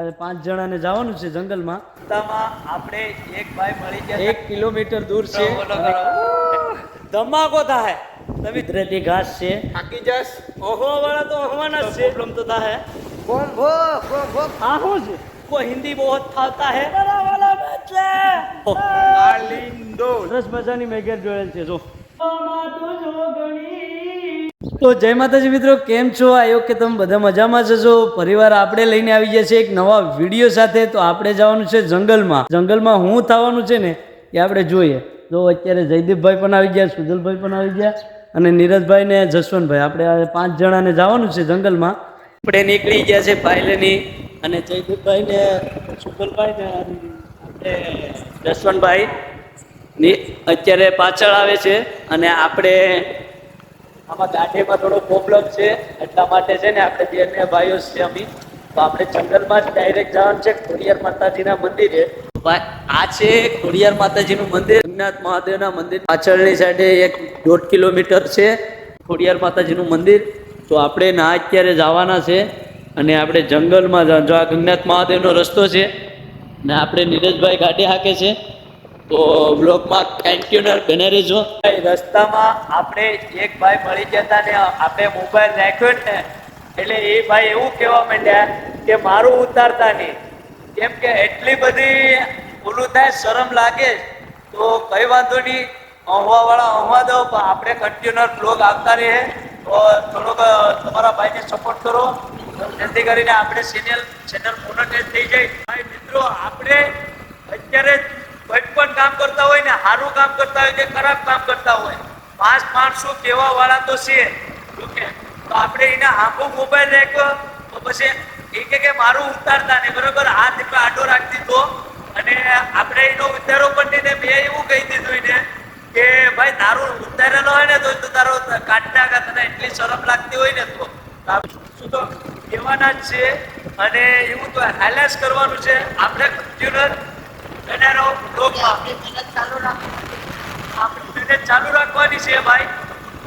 5 જણાને જવાનું છે જંગલમાં. આપણે એક ભાઈ મળી ગયા 1 કિલોમીટર દૂર છે. ધમાકો થાય. તમે કુદરતી ઘાસ છે. થાકી જસ. ઓહો વાળા તો હોવાના જ છે. પ્રોબ્લેમ તો થાય. બોલ ભો ભો આ શું છે? કોઈ હિન્દી બહોત ફાવતા હે. બડા વાલા એટલે આલિંદો સરસ મજાની મેગર જોયેલ છે. જો તો જય માતાજી મિત્રો, કેમ છો? આયો કે તમે બધા મજામાં જશો. પરિવાર આપણે લઈને આવી ગયા છે એક નવા વિડીયો સાથે. તો આપણે જવાનું છે જંગલમાં. જંગલમાં શું થવાનું છે ને એ આપણે જોઈએ. જો અત્યારે જયદીપભાઈ પણ આવી ગયા, સુજલભાઈ પણ આવી ગયા અને નીરજભાઈ ને જસવંતભાઈ. આપણે 5 જણાને જવાનું છે જંગલમાં. આપણે નીકળી ગયા છે પાયલની અને જયદીપભાઈ ને સુજલભાઈ ને આપણે જસવંતભાઈ ની અત્યારે પાછળ આવે છે. અને આપણે આમાં ગાડીમાં થોડો પ્રોબ્લેમ છે, એટલા માટે છે ને આપણે બંને ભાઈઓ છે અમે. તો આપણે જંગલમાં જ ડાયરેક્ટ જવાનું છે ખોડિયાર માતાજીના મંદિરે. આ છે ખોડિયાર માતાજીનું મંદિર, જગન્નાથ મહાદેવના મંદિર. પાછળની સાઈડે 1.5 કિલોમીટર છે ખોડિયાર માતાજીનું મંદિર. તો આપણે ના અત્યારે જવાના છે અને આપણે જંગલમાં જો આ ગંગનાથ મહાદેવનો રસ્તો છે ને આપણે નીરજભાઈ ગાડી હાકે છે. તો બ્લોગમાં કન્ટિન્યુઅર બને રહેજો. રસ્તામાં આપણે એક ભાઈ મળી ગયા હતા ને આપણે મોબાઈલ રાખ્યો ને એટલે એ ભાઈ એવું કહેવા માંડ્યા કે મારું ઉતારતા નહીં, કેમ કે એટલી બધી ઓલું થાય, શરમ લાગે. તો કઈ વાંધો નહીં, અહવા વાળા અહવા દો, પણ આપણે કન્ટિન્યુઅર બ્લોગ આવતા રહે. તો થોડોક તમારા ભાઈને સપોર્ટ કરો જેથી કરીને આપણે ચેનલ મોનેટાઈઝ થઈ જાય. ભાઈ મિત્રો, આપણે અત્યારે કોઈ પણ કામ કરતા હોય ને, સારું કામ કરતા હોય કે ખરાબ કામ કરતા હોય, 5 માણસો કહેવા વાળા તો છે. ઓકે, તો આપણે એને આંખો મોબાઈલ રાખ્યો તો પછી એ કે મારું ઉતારતા નહીં, બરોબર, હાથ આડો રાખી દીધો અને આપણે એનો ઉતારો પણ નહીં. મેં એવું કહી દીધું એને કે ભાઈ તારું ઉતારેલો હોય ને તો તારો કાઢતા કા, તને એટલી શરમ લાગતી હોય ને તો શું તો કહેવાના જ છે. અને એવું તો હાઈલાઇટ કરવાનું છે આપણે કન્ટિન્યુઅર ચાલુ રાખવાની છે ભાઈ.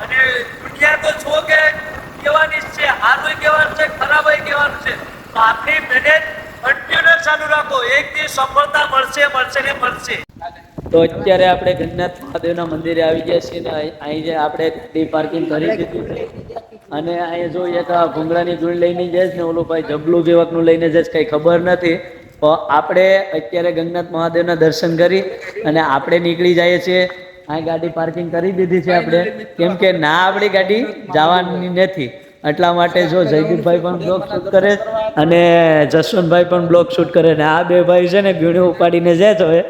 અને દુનિયા તો છો કે કહેવાની જ છે, સારું કહેવાનું છે, ખરાબ કહેવાનું છે. તો આપણી મહેનત કન્ટિન્યુઅર ચાલુ રાખો, એક દિવસ સફળતા મળશે ને મળશે. તો અત્યારે આપણે ગંગનાથ મહાદેવના મંદિરે આવી ગયા છીએ ને અહીં આપણે ગાડી પાર્કિંગ કરી દીધી અને અહીંયા જો એક ભૂંગળાની ગુણ લઈને જાય ને ઓલો ભાઈ જબલું જેવાકનું લઈને જાય, કંઈ ખબર નથી. તો આપણે અત્યારે ગંગનાથ મહાદેવના દર્શન કરી અને આપણે નીકળી જઈએ છીએ. આ ગાડી પાર્કિંગ કરી દીધી છે આપણે, કેમ કે ના આપણી ગાડી જવાની નથી. એટલા માટે જો જયદીપભાઈ પણ બ્લોગ શૂટ કરે અને જસવંતભાઈ પણ બ્લોગ શૂટ કરે ને આ બે ભાઈ છે ને ગીણું ઉપાડીને જાય. તો હવે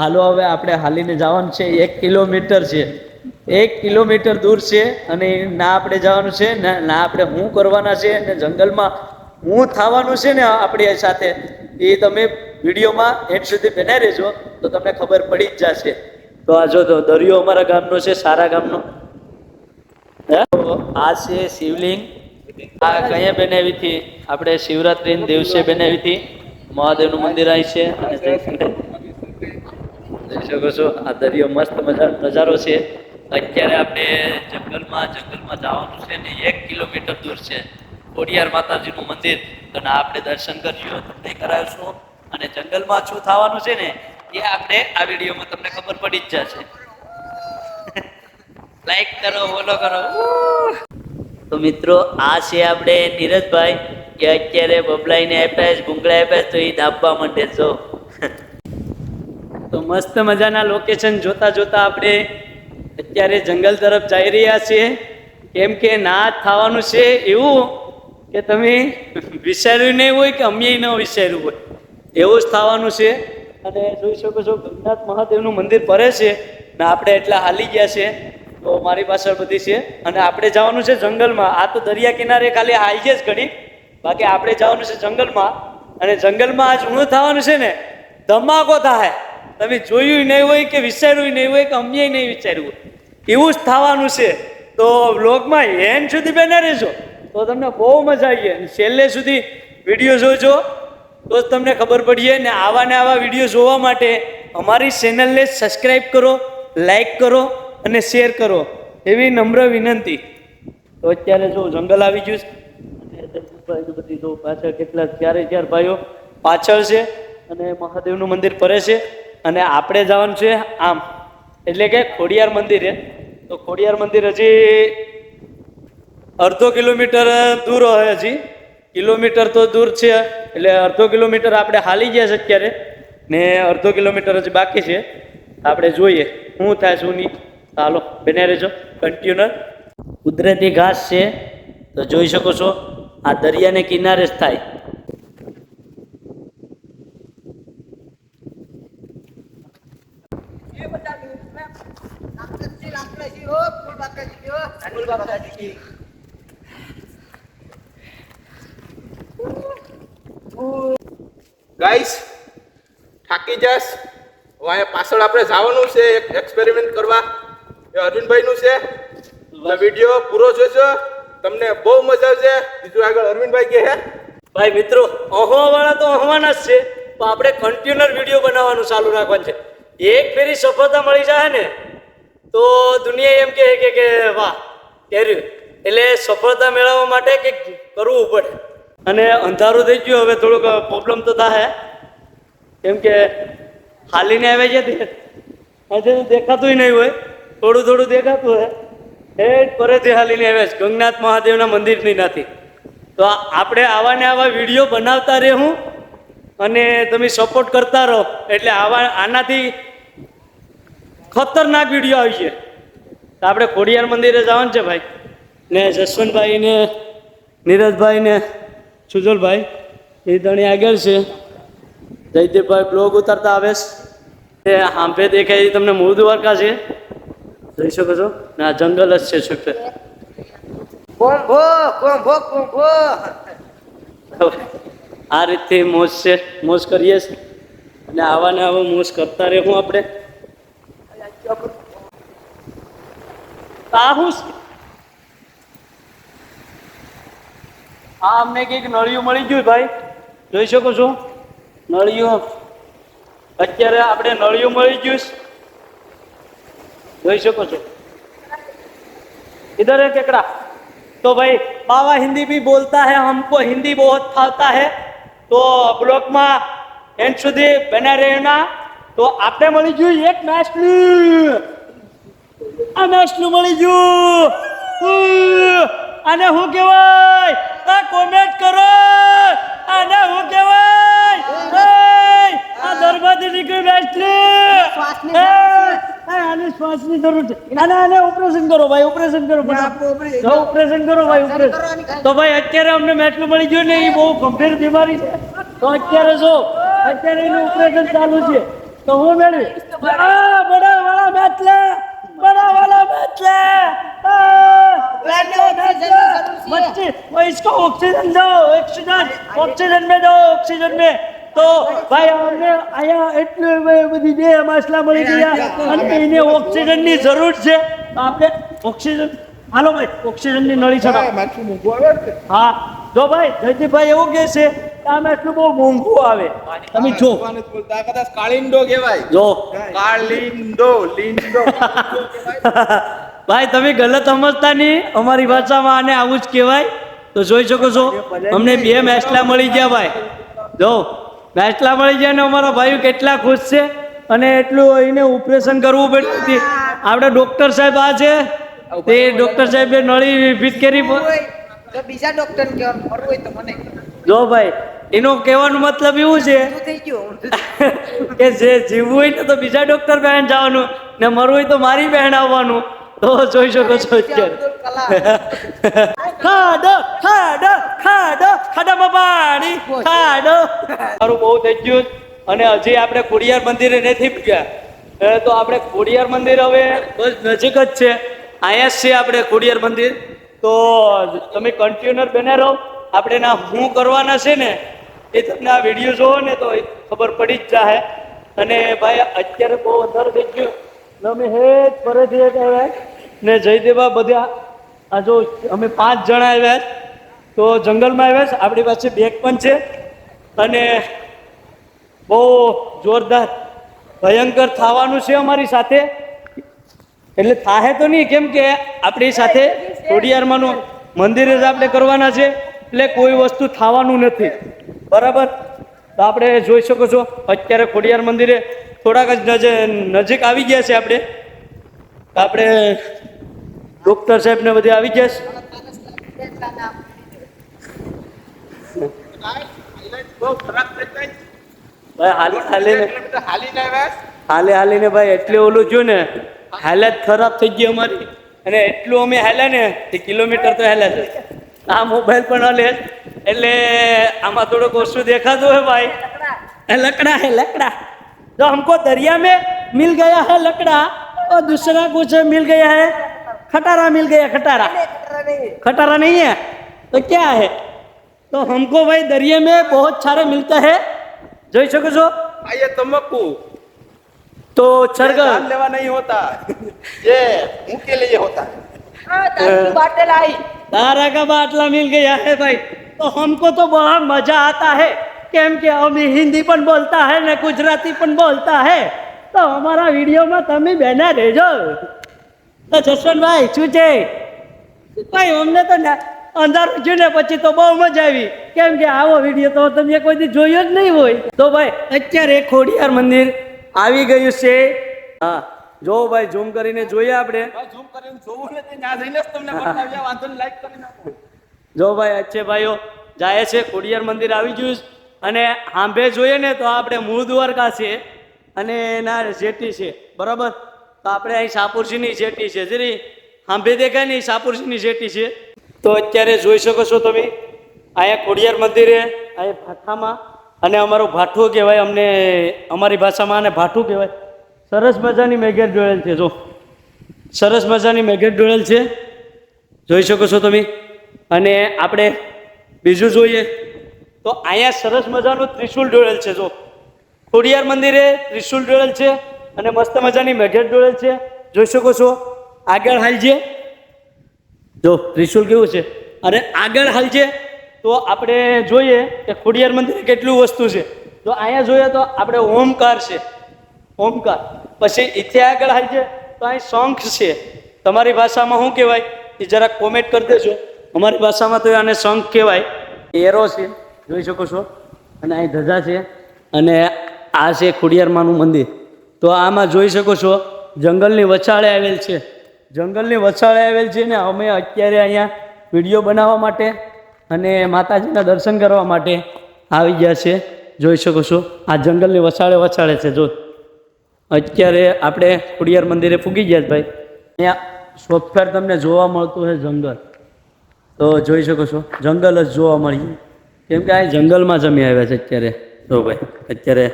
હાલો, હવે આપણે હાલીને જવાનું છે. 1 કિલોમીટર છે, 1 કિલોમીટર દૂર છે અને ના આપણે જવાનું છે ના આપણે શું કરવાના છે ને જંગલમાં હું થવાનું છે ને આપણી સાથે, એ તમે વિડીયોમાં એન્ડ સુધી બને રહેજો તો તમને ખબર પડી જ જશે. તો આ જો તો દરિયો અમારા ગામનો છે, સારા ગામનો. આ છે શિવલિંગ. આ કયા બનાવી હતી? આપણે શિવરાત્રિના દિવસે બનાવી હતી. મહાદેવનું મંદિર અહીં છે અને જોઈ શકો છો આ દરિયો મસ્ત મજાનો નજારો છે. અત્યારે આપણે જંગલમાં જવાનું છે ને 1 કિલોમીટર દૂર છે ખોડિયાર માતાજીનું મંદિર. અને આપણે દર્શન કરજો, તમને કરાવશું અને જંગલમાં શું થવાનું છે ને એ આપણે આ વિડીયોમાં તમને ખબર પડી જ જશે. લાઈક કરો, ફોલો કરો. તો મિત્રો, આ છે આપણે નીરજભાઈ કે અત્યારે બબલાઈને આપ્યા, ભૂંગળા આપ્યા તો એ દાબવા માંડે. જો તો મસ્ત મજાના લોકેશન જોતા જોતા આપણે અત્યારે જંગલ તરફ જઈ રહ્યા છીએ. કેમ કે ના થવાનું છે એવું કે તમે વિચાર્યું નહીં હોય કે અમે ન વિચાર્યું હોય, એવું જ થવાનું છે. અને જોઈ શકો છો ગંગનાથ મહાદેવનું મંદિર પરે છે ને આપણે એટલા હાલી ગયા છે. તો મારી પાછળ બધી છે અને આપણે જવાનું છે જંગલમાં. આ તો દરિયા કિનારે ખાલી હાઈએ જ ઘડી, બાકી આપણે જવાનું છે જંગલમાં. અને જંગલમાં આજ શું થવાનું છે ને, ધમાકો થાય. તમે જોયું નહીં હોય કે વિચાર્યું નહીં હોય કે અમે નહીં વિચાર્યું હોય, એવું જ થવાનું છે. તો વ્લોગમાં એન્ડ સુધી બને રહેજો તો તમને બહુ મજા આવી જાય. છેલ્લે સુધી વિડીયો જોજો તો જ તમને ખબર પડીએ. ને આવા વિડીયો જોવા માટે અમારી ચેનલને સબસ્ક્રાઈબ કરો, લાઈક કરો અને શેર કરો એવી નમ્ર વિનંતી. તો અત્યારે જો જંગલ આવી ગયું છે અને બધી જો પાછળ કેટલા ચાર ભાઈઓ પાછળ છે અને મહાદેવનું મંદિર પરે છે અને આપણે જવાનું છે આમ એટલે કે ખોડિયાર મંદિરે. તો ખોડિયાર મંદિર હજી અડધો કિલોમીટર દૂર હોય, હજી કિલોમીટર તો દૂર છે એટલે અડધો કિલોમીટર આપણે હાલી ગયા છે અત્યારે ને અડધો કિલોમીટર હજી બાકી છે. આપણે જોઈએ શું થાય શું નહીં. ચાલો બને રહેજો કન્ટિન્યુઅર. કુદરતી ઘાસ છે તો જોઈ શકો છો, આ દરિયાને કિનારે જ થાય. ગાઈસ થાકી જાસ. હવે અહીંયા પાછળ આપણે જવાનું છે એક એક્સપેરિમેન્ટ કરવા. એ અરવિંદભાઈનું છે. તો વિડીયો પૂરો જોજો, તમને બહુ મજા આવશે. બીજું આગળ અરવિંદભાઈ કે હે ભાઈ મિત્રો, અહવાવાળા તો અહવાના જ છે, તો આપણે કન્ટિન્યુઅર વિડીયો બનાવવાનું ચાલુ રાખવાનું છે. એક ફેરી સફળતા મળી જાય ને તો દુનિયા એમ કે વાહ કર્યું. એટલે સફળતા મેળવવા માટે કંઈક કરવું પડે. અને અંધારું થઈ ગયું, હવે થોડુંક પ્રોબ્લેમ તો થાય કેમ કે હાલીને આવે છે તે આજે દેખાતું નહીં હોય, થોડું થોડું દેખાતું હોય. એ પરેથી હાલીને આવે છે ગંગનાથ મહાદેવના મંદિરની નથી. તો આપણે આવા ને આવા વિડીયો બનાવતા રહેવું અને તમે સપોર્ટ કરતા રહો એટલે આનાથી ખતરનાક વિડીયો આવી છે. તો આપણે ખોડિયાર મંદિરે જવાનું છે ભાઈ, ને જસવંતભાઈ ને નીરજભાઈ ને સુજલભાઈ એ ત્રણે આગળ છે. જયદેવભાઈ બ્લોગ ઉતારતા આવે છે. હાંભે દેખાય તમને મૂળ દ્વારકા છે, જોઈ શકો છો. ને આ જંગલ જ છે છૂટે. કોંભો કોંભો કોંભો. આ રીતથી મોજ છે, મોજ કરીએ છીએ અને આવા ને આવા મોજ કરતા રહેવું આપણે. આ અમને કંઈક નળિયું મળી ગયું ભાઈ, જોઈ શકો છો. નળિયું અત્યારે આપણે નળિયું મળી ગયું જોઈ શકો છો. इधर है केकड़ा. तो भाई बाबा हिंदी भी बोलता है, हमको हिंदी बहुत फावता है. तो ब्लॉग में एंड સુધી બના રહેના. તો આપણે મળી ગયું એક માછલું. આ માછલું મળી ગયું. આને શું કહેવાય? આ કોમેન્ટ કરો. આને શું કહેવાય? આ દરબારથી નીકળ્યું માછલું. આને શ્વાસની જરૂર છે. આને ઓપરેશન કરો ભાઈ, ઓપરેશન કરો ઓપરેશન કરો ભાઈ, ઓપરેશન. તો ભાઈ અત્યારે અમને મેટલું મળી ગયું ને, એ બહુ ગંભીર બીમારી છે. તો અત્યારે એનું ઓપરેશન ચાલુ છે. તો હું મેળવી બડા વાળા મેટલા, बड़ा वाला मैटला. बच्चे इसको ऑक्सीजन दो, ऑक्सीजन में दो, ऑक्सीजन में. તો ભાઈ અમને અહીંયા એટલું બધી બે માછલા મળી ગયા અને એને ઓક્સિજનની જરૂર છે. તો આપણે ઓક્સિજન હાલો ભાઈ, ઓક્સિજનની નળી ચડાવો. હા જો ભાઈ જયદીપભાઈ એવું કહે છે કે આ માછલું બહુ મોંઘું આવે. તમે જો કદાચ કાળિંડો કહેવાય. જો કાળિંડો લીંડો ભાઈ તમે ગલત સમજતા નહીં, અમારી ભાષામાં આને આવું જ કહેવાય. તો જોઈ શકો છો અમને બે માછલા મળી ગયા ભાઈ. જો માછલા મળી ગયા ને અમારા ભાઈઓ કેટલા ખુશ છે. અને એટલું એને ઓપરેશન કરવું પડ્યું. આપણે ડોક્ટર સાહેબ આ છે તે ડોક્ટર સાહેબે નળી ફિટ કરી. તો બીજા ડોક્ટર કેવા મરવું હોય તો મને જો ભાઈ એનો કહેવાનો મતલબ એવું છે થઈ ગયું. કે જે જીવવું હોય ને તો બીજા ડોક્ટર બહેન જવાનું ને મરવું હોય તો મારી બહેન આવવાનું. તો જોઈ શકો છો અત્યારે ખાડો ખાડો ખાડો ખાડામાં પાણી ખાડો. મારું બહુ થઈ ગયું અને હજી આપણે ખોડિયાર મંદિરે નથી ગયા. તો આપણે ખોડિયાર મંદિર હવે બસ નજીક જ છે, અહીંયા જ છે આપણે ખોડિયાર મંદિર. તો તમે કન્ટિન્યુઅર બને રહો. આપણે ના શું કરવાના છે ને એ તમને આ વિડીયો જોવો ને તો ખબર પડી જ જાય. અને ભાઈ અત્યારે બહુ અંધાર થઈ ગયું. અમે હેજ ફરેથી આવ્યા ને જયદેવા બધા આ જો અમે 5 જણા આવ્યા તો જંગલમાં આવ્યા છે. આપણી પાસે બેગ પણ છે અને બહુ જોરદાર ભયંકર થવાનું છે અમારી સાથે. એટલે થાહે તો નહીં, કેમ કે આપણી સાથે ખોડિયારમાંનું મંદિર જ આપણે કરવાના છે એટલે કોઈ વસ્તુ થવાનું નથી, બરાબર. તો આપણે જોઈ શકો છો અત્યારે ખોડિયાર મંદિરે થોડાક જ નજીક આવી ગયા છે આપણે. આપણે ડૉક્ટર સાહેબને બધે આવી ગયા છે. બહુ ખરાબ થઈ જાય. ભાઈ હાલીને હાલીને આવ્યા. હાલીને ભાઈ એટલે ઓલું થયું ને, હાલત ખરાબ થઈ ગઈ અમારી. અને એટલું અમે હાલ્યા ને તે કિલોમીટર તો હાલ્યા છે. આ મોબાઈલ પણ હલે એટલે આમાં થોડુંક ઓછું દેખાતું है भाई. लकड़ा है लकड़ा, जो हमको दरिया में मिल गया है लकड़ा और दूसरा कुछ मिल गया है खटारा मिल गया. खटारा खटारा नहीं है तो क्या है? तो हमको भाई दरिया में बहुत सारे मिलता है. જોઈ શકો છો આ ये तंबाकू तो सरगम जान लेवा नहीं होता, ये मुंह के लिए होता है. बाटल आई तारा का बाटला मिल गया है भाई. तो हमको तो बड़ा मजा आता है કેમ કે અમે હિન્દી પણ બોલતા है ને ગુજરાતી પણ બોલતા है. તો અમારા વિડીયોમાં તમે બેના રહેજો. તો જસવંતભાઈ શું છે ભાઈ, અમને તો અંધારું છે ને પછી તો બહુ મજા આવી. કેમ કે આવો વિડીયો તો તમે કોઈ દી જોયો જ નહીં હોય. તો ભાઈ અત્યારે ખોડિયાર મંદિર આવી ગયું છે. હા જો ભાઈ ઝૂમ કરીને જોઈએ આપણે. ઝૂમ કરીને જોવું નથી, ત્યાં જઈને જ તમને બતાવ્યા. વાંધો નહીં, લાઈક કરી નાખો. જો ભાઈ અચ્છે ભાઈઓ જાય છે, ખોડિયાર મંદિર આવી ગયું છે. અને આંબે જોઈએ ને તો આપણે મૂળ દ્વારકા છે અને એના જેટી છે બરાબર. તો આપણે અહીં સાપુરજીની જેટી છે, જરી આંબે દેખાય નહીં સાપુરજીની જેટી છે. તો અત્યારે જોઈ શકો છો તમે અહીંયા ખોડિયાર મંદિરે અહીંયા ભાઠામાં, અને અમારું ભાઠું કહેવાય, અમને અમારી ભાષામાં આને ભાઠું કહેવાય. સરસ મજાની મેઘેર જોડેલ છે. જો સરસ મજાની મેઘેર જોડેલ છે, જોઈ શકો છો તમે. અને આપણે બીજું જોઈએ તો અહીંયા સરસ મજાનું ત્રિશુલ ડોળેલ છે. જો ખોડિયાર મંદિરે ત્રિશુલ ડોળેલ છે અને મસ્ત મજાની મેઘેર ડોળેલ છે, જોઈ શકો છો. આગળ હાલજે, જો ત્રિશુલ કેવું છે. અને આગળ હાલજે તો આપણે જોઈએ કે ખોડિયાર મંદિરે કેટલું વસ્તુ છે. તો અહીંયા જોઈએ તો આપણે ઓમકાર છે, ઓમકાર. પછી ઇथे આગળ હાલજે તો અહીં શંખ છે. તમારી ભાષામાં શું કહેવાય એ જરાક કોમેન્ટ કરી દેજો. અમારી ભાષામાં તો આને શંખ કહેવાય. એરો છે, જોઈ શકો છો. અને અહીં ધજા છે. અને આ છે ખોડિયારમાંનું મંદિર. તો આમાં જોઈ શકો છો જંગલની વચાળે આવેલ છે, જંગલની વચાળે આવેલ છે ને અમે અત્યારે અહીંયા વિડીયો બનાવવા માટે અને માતાજીના દર્શન કરવા માટે આવી ગયા છે. જોઈ શકો છો આ જંગલની વચાળે છે. જો અત્યારે આપણે ખોડિયાર મંદિરે પૂગી ગયા ભાઈ. અહીંયા સોફ્ટવેર તમને જોવા મળતું છે જંગલ. તો જોઈ શકો છો જંગલ જ જોવા મળીએ, કેમ કે આ જંગલમાં જ અમે આવ્યા છે અત્યારે. તો ભાઈ અત્યારે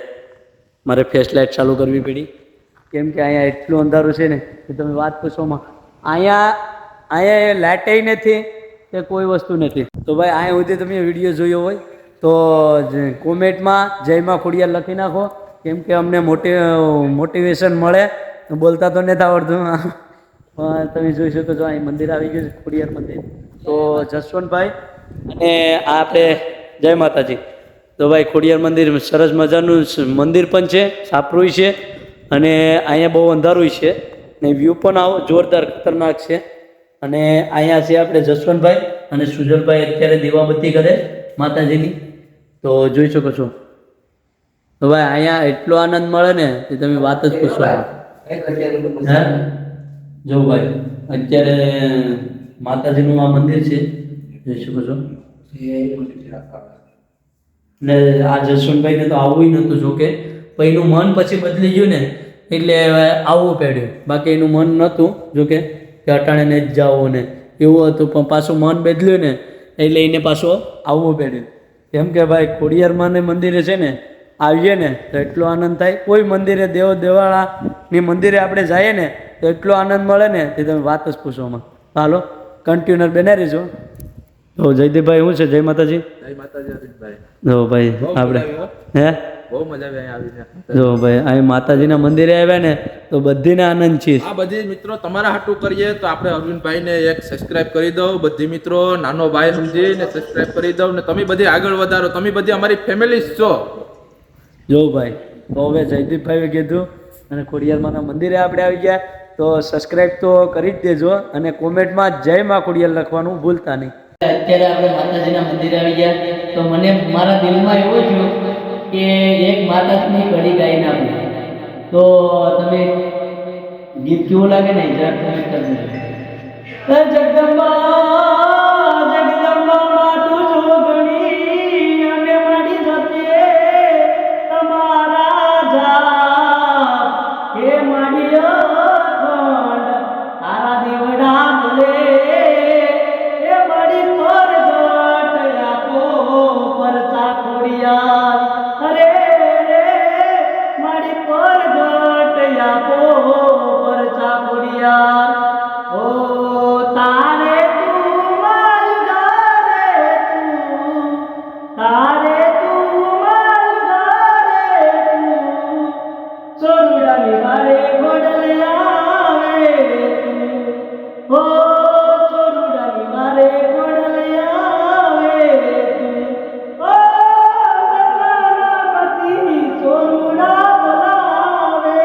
મારે ફ્લેશ લાઇટ ચાલુ કરવી પડી, કેમ કે અહીંયા એટલું અંધારું છે ને કે તમે વાત પૂછોમાં. અહીંયા લાઇટેય નથી કે કોઈ વસ્તુ નથી. તો ભાઈ અહીંયા સુધી તમે વિડીયો જોયો હોય તો કોમેન્ટમાં જય માં ખોડિયાર લખી નાખો, કેમ કે અમને મોટિવેશન મળે. બોલતા તો નથી આવડતું. તમે જોઈ શકો છો અહીં મંદિર આવી ગયું છે, ખોડિયાર મંદિર. તો જસવંતભાઈ અને આ આપણે જય માતાજી. તો ભાઈ ખોડિયાર મંદિર સરસ મજાનું મંદિર પણ છે, સાપરું છે અને અહીંયા બહુ અંધારું છે ને વ્યૂ પણ આવો જોરદાર ખતરનાક છે. અને અહીંયા છે આપણે જસવંતભાઈ અને સુજલભાઈ અત્યારે દીવાબત્તી કરે માતાજીની. તો જોઈ શકો છો. તો ભાઈ અહીંયા એટલો આનંદ મળે ને કે તમે વાત જ પૂછો. હે જો ભાઈ અત્યારે માતાજીનું આ મંદિર છે, જોઈ શકો છો. ને આ જસવંતભાઈને તો આવવું નહોતું, જોકે પણ એનું મન પછી બદલી ગયું ને એટલે આવવું પડ્યું. બાકી એનું મન નહોતું જોકે કે અટાણે ને જ જાવું ને એવું હતું, પણ પાછું મન બદલ્યું ને એટલે એને પાછું આવવું પડ્યું. કેમ કે ભાઈ ખોડિયારમાં મંદિરે છે ને આવીએ ને તો એટલો આનંદ થાય. કોઈ મંદિરે દેવાળાની મંદિરે આપણે જઈએ ને તો એટલો આનંદ મળે ને તે તમે વાત જ પૂછોમાં. હાલો કન્ટિન્યુઅર બના રહેજો. તો જયદીપભાઈ શું છે? જય માતાજી. જય માતાજી અરવિંદભાઈ. જો ભાઈ આપણે હે બહુ મજા આવી આવીને. જો ભાઈ અહીં માતાજીના મંદિરે આવ્યા ને તો બધીને આનંદ છે. આ બધી મિત્રો તમારા હાટું કરીએ તો આપણે અરવિંદભાઈને એક સબસ્ક્રાઇબ કરી દઉં. બધી મિત્રો નાનો ભાઈ સમજીને સબસ્ક્રાઇબ કરી દઉં ને તમે બધી આગળ વધારો. તમે બધી અમારી ફેમિલી છો. જો ભાઈ તો હવે જયદીપભાઈએ કીધું અને ખોડિયારમાંના મંદિરે આપણે આવી ગયા તો સબસ્ક્રાઇબ તો કરી જ દેજો અને કોમેન્ટમાં જય માં ખોડિયાર લખવાનું ભૂલતા નહીં. અત્યારે આપણે માતાજીના મંદિરે આવી ગયા તો મને મારા દિલમાં એવું થયું કે એક માતાની કડી ગાઈને આપું તો તમે ગીત કેવું લાગે ને જરાક તમે કરજો. જગદંબા જગદંબા માતું જોગણી અને માડી જતે તમારા જાપ હે માડી અખંડ તારા દેવડા બોલે હે માડી પર જટ આપો પરચા ખોડિયાર અરે રે માડી પર જટ આપો પરચા ખોડિયાર ઓ તારે તું માલગારે તું તારે તું માલગારે તું સોનુડાની મારે ગોડલે આવે તું ઓ સોનુડાની મારે ગોડલે આવે તું ઓ ગંગાપતિ સોનુડા બોલાવે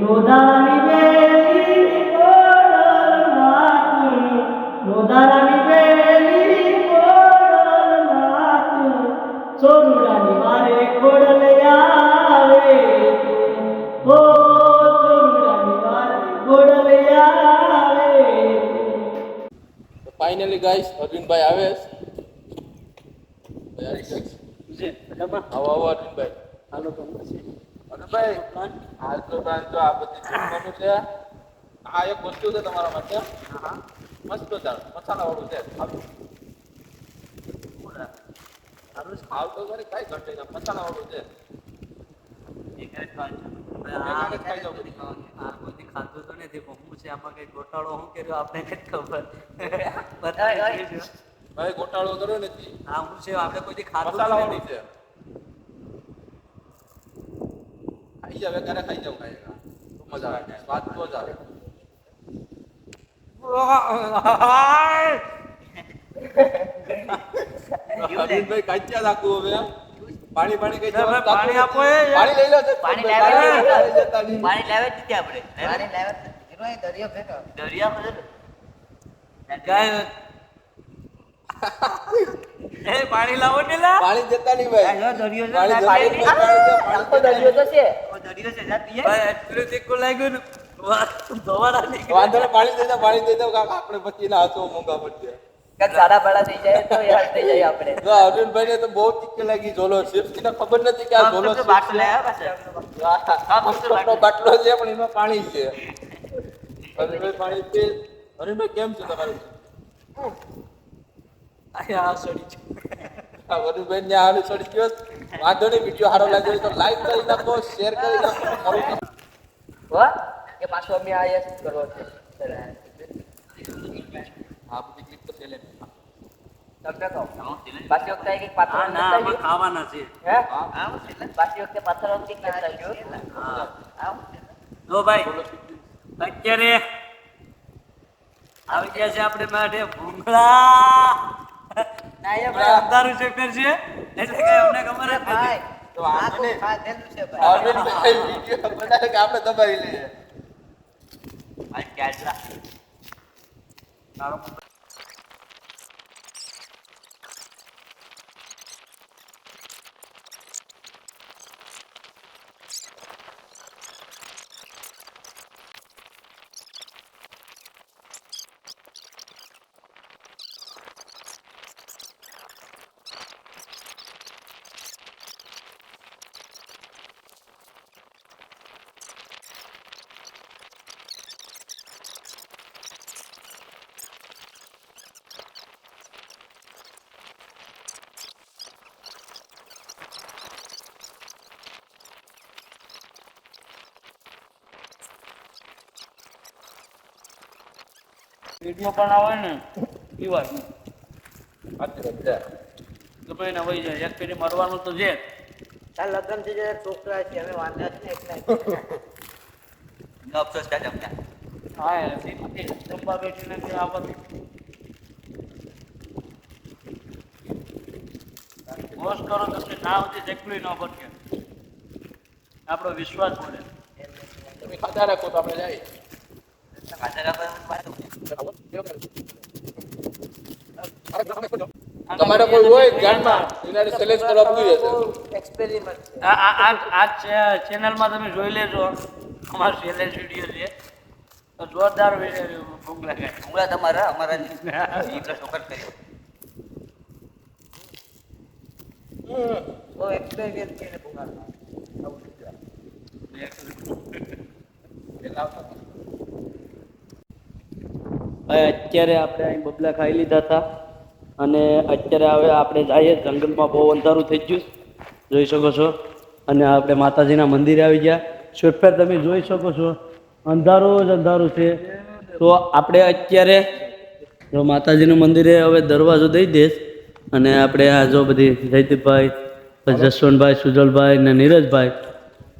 નોદાની બેલી કોડલ માતું નોદાની બેલી કોડલ માતું સોરુડાની મારે કોડલ આવે ઓ સોરુડાની મારે કોડલ આવે. તો ફાઇનલી ગાઈસ અરવિંદભાઈ આવે છે. આવો આવો અરવિંદભાઈ. હાલો તો અરવિંદભાઈ આજનો પ્લાન તો આ બધી જમવાનું છે. આ એક વસ્તુ છે તમારા માટે મસ્ત દાળ મસાલા વાળું છે. આવ તો ઘરે કઈ ઘટે ના મસાલા વાળું છે. ખાઈ જાવ બધી. ખાધું તો નથી પણ હું છે આમાં કઈ ગોટાળો શું કર્યો આપણે કઈ ખબર ભાઈ ગોટાળો કર્યો નથી. આ હું છે આપણે કોઈ ખાધું મસાલા જ વાળું નથી. છે. ખાઈ જાવ ક્યારે ખાઈ જાવ ખાઈ તો મજા આવે સ્વાદ તો જ આવે. અરવિંદભાઈ કાચ્યા રાખવું હવે પાણી પાણી કઈ જવાનું પાણી થતું આપો એ. નથી. પાણી લઈ લો છે. પાણી પાણી લાવે. જતા નહીં. પાણી લાવે જ નથી આપણે પાણી લાવે દરિયા બધે ગાય એ પાણી લાવો ને લા પાણી જતા નહીં ભાઈ. દરિયો છે, પાણી પાણી જતા નહીં, આખો દરિયો તો છે. દરિયો છે જા પીએ ભાઈ એટલું તીખું લાગ્યું ને વાહ ધોવાડા નીકળી વાંધો નહીં, પાણી દઈ દો કાકા આપણે પછી ના હાથો મોંઘા પડશે. કાંઈક સાડા બાડા થઈ જાય તો યાદ થઈ જાય આપણે. જો અરવિંદભાઈ ને તો બહુ તીખી લાગી ઝોલો chips થી ને ખબર નથી કે આ ઝોલો chips બાટલો છે. લાવ્યા પાછા આ મસ્તનો બાટલો છે પણ એમાં પાણી છે. અરવિંદભાઈ પાણી પી. અરવિંદભાઈ કેમ છે તમારું? આ સડી છે અરવિંદભાઈ ને હાલ ચડી ગયો. વાંધો નહીં, વિડીયો સારો લાગ્યો હોય તો લાઈક કરી નાખો, શેર કરી નાખો. હો કે પાછો અમે આ યસ કરવો છે. આ બધી ક્લિપ તો પેલે તમને કહું પાછી વખતે કંઈક પાત્ર હા ના આમાં ખાવાના છે હે પાછી વખતે પાત્ર કંઈક નતા ગયો. હા તો ભાઈ અત્યારે આવી ગયા છે આપણે માટે ભૂંગળા ના એ આપણે અંધારું ચેપ્ટર છે એટલે કે અમને ખબર જ નથી ભાઈ તો વાંધો નહીં. ખાધેલું છે ભાઈ. અરવિંદભાઈ વિડીયો બનાવે કે આપણે દબાવી લઈએ. આ ક્યાટલા વિડીયો પણ આવે ને એ વાત સાચી વાત છે. ગમે એને વહી જાય એક પેઢી મરવાનું તો છે આ લગ્ન થઈ જાય છોકરા છે અમે વાંધા છે ને એકલા અફસોસ કાઢ અમને હા જમવા બેઠીને કે આ બધું મોસ્ટ કરો તમને ના સુધી જેટલું ન બને આપણો વિશ્વાસ મળે તમે ખાતા રાખો તો આપણે જાય. ખાતા રાખો તમારે કોઈ હોય ધ્યાનમાં એનાથી ચેલેન્જ કરવા પૂરી હશે એક્સપેરિમેન્ટ છે. આ ચેનલમાં તમે જોઈ લેજો અમારો ચેલેન્જ વિડીયો છે તો જોરદાર ભૂખ લાગે ભૂંગળા તમારા અમારા નહીં. છોકર કર્યો બહુ એક્સપેરિમેન્ટ છે ને ભૂંગાળમાં. હવે અત્યારે આપણે અહીં બબલા ખાઈ લીધા હતા અને અત્યારે હવે આપણે જઈએ જંગલમાં બહુ અંધારું થઈ ગયું જોઈ શકો છો અને આપણે માતાજીના મંદિરે આવી ગયા સ્વેફેર તમે જોઈ શકો છો અંધારું જ અંધારું છે તો આપણે અત્યારે જો માતાજીનું મંદિરે હવે દરવાજો દઈ દઈશ અને આપણે આ જો બધી જયદીપભાઈ પછી જસવંતભાઈ સુજલભાઈ ને નીરજભાઈ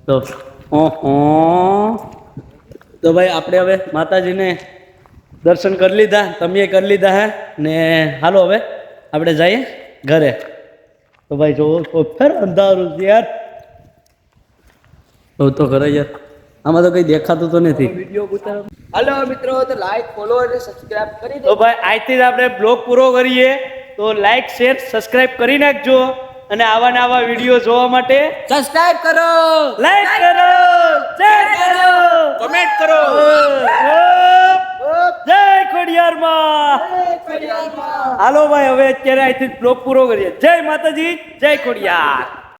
તો તો ભાઈ આપણે હવે માતાજીને દર્શન કરી લીધા તમે કરી લીધા હે ને હાલો હવે આપણે જઈએ ઘરે તો ભાઈ જો તો ફેર અંધારું છે યાર તો ઘરે યાર આમાં તો કંઈ દેખાતું તો નથી હાલો મિત્રો, તો લાઈક ફોલો અને સબસ્ક્રાઇબ કરી દો. તો ભાઈ આજથી જ આપણે બ્લોગ પૂરો કરીએ તો લાઈક શેર સબસ્ક્રાઇબ કરી નાખજો અને આવા ને આવા વિડીયો જોવા માટે સબસ્ક્રાઇબ કરો, લાઈક કરો શેર કરો કમેન્ટ કરો જય ખોડિયારમાં હાલો ભાઈ હવે અત્યારે અહીંથી બ્લોગ પૂરો કરીએ જય માતાજી જય ખોડિયાર